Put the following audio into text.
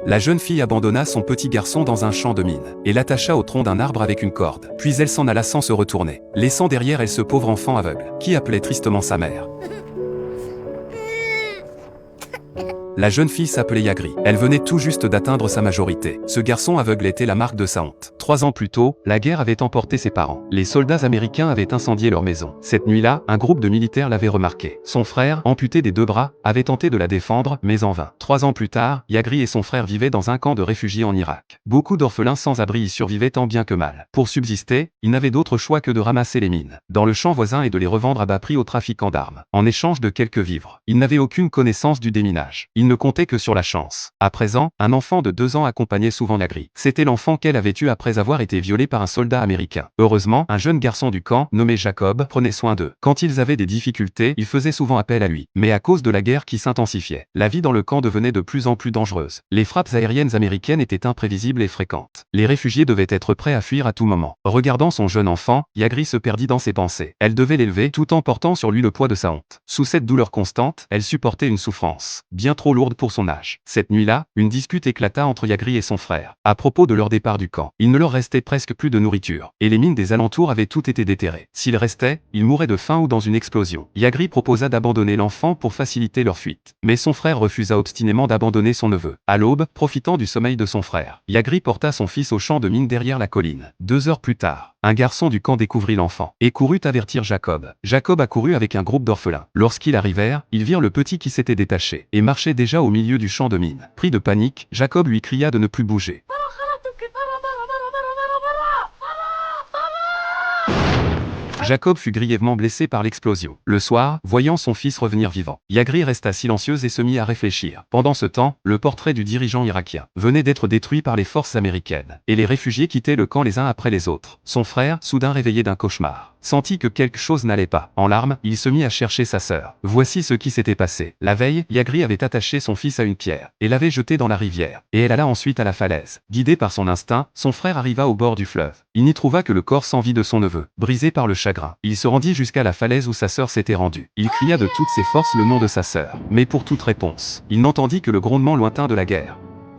La jeune fille abandonna son petit garçon dans un champ de mine et l'attacha au tronc d'un arbre avec une corde. Puis elle s'en alla sans se retourner, laissant derrière elle ce pauvre enfant aveugle, qui appelait tristement sa mère. La jeune fille s'appelait Yagri. Elle venait tout juste d'atteindre sa majorité. Ce garçon aveugle était la marque de sa honte. 3 ans plus tôt, la guerre avait emporté ses parents. Les soldats américains avaient incendié leur maison. Cette nuit-là, un groupe de militaires l'avait remarqué. Son frère, amputé des 2 bras, avait tenté de la défendre, mais en vain. 3 ans plus tard, Yagri et son frère vivaient dans un camp de réfugiés en Irak. Beaucoup d'orphelins sans abri y survivaient tant bien que mal. Pour subsister, ils n'avaient d'autre choix que de ramasser les mines dans le champ voisin et de les revendre à bas prix aux trafiquants d'armes, en échange de quelques vivres. Ils n'avaient aucune connaissance du déminage. Ils ne comptaient que sur la chance. À présent, un enfant de 2 ans accompagnait souvent Yagri. C'était l'enfant qu'elle avait eu après avoir été violée par un soldat américain. Heureusement, un jeune garçon du camp, nommé Jacob, prenait soin d'eux. Quand ils avaient des difficultés, ils faisaient souvent appel à lui. Mais à cause de la guerre qui s'intensifiait, la vie dans le camp devenait de plus en plus dangereuse. Les frappes aériennes américaines étaient imprévisibles et fréquentes. Les réfugiés devaient être prêts à fuir à tout moment. Regardant son jeune enfant, Yagri se perdit dans ses pensées. Elle devait l'élever tout en portant sur lui le poids de sa honte. Sous cette douleur constante, elle supportait une souffrance bien trop lourde pour son âge. Cette nuit-là, une dispute éclata entre Yagri et son frère, à propos de leur départ du camp. Il ne leur restait presque plus de nourriture, et les mines des alentours avaient toutes été déterrées. S'ils restaient, ils mouraient de faim ou dans une explosion. Yagri proposa d'abandonner l'enfant pour faciliter leur fuite, mais son frère refusa obstinément d'abandonner son neveu. À l'aube, profitant du sommeil de son frère, Yagri porta son fils au champ de mine derrière la colline. 2 heures plus tard, un garçon du camp découvrit l'enfant, et courut avertir Jacob. Jacob accourut avec un groupe d'orphelins. Lorsqu'ils arrivèrent, ils virent le petit qui s'était détaché, et marchait déjà au milieu du champ de mine. Pris de panique, Jacob lui cria de ne plus bouger. Jacob fut grièvement blessé par l'explosion. Le soir, voyant son fils revenir vivant, Yagri resta silencieuse et se mit à réfléchir. Pendant ce temps, le portrait du dirigeant irakien venait d'être détruit par les forces américaines, et les réfugiés quittaient le camp les uns après les autres. Son frère, soudain réveillé d'un cauchemar, sentit que quelque chose n'allait pas. En larmes, il se mit à chercher sa sœur. Voici ce qui s'était passé. La veille, Yagri avait attaché son fils à une pierre, et l'avait jeté dans la rivière, et elle alla ensuite à la falaise. Guidé par son instinct, son frère arriva au bord du fleuve. Il n'y trouva que le corps sans vie de son neveu, brisé par le chagrin. Il se rendit jusqu'à la falaise où sa sœur s'était rendue. Il cria de toutes ses forces le nom de sa sœur, mais pour toute réponse, il n'entendit que le grondement lointain de la guerre.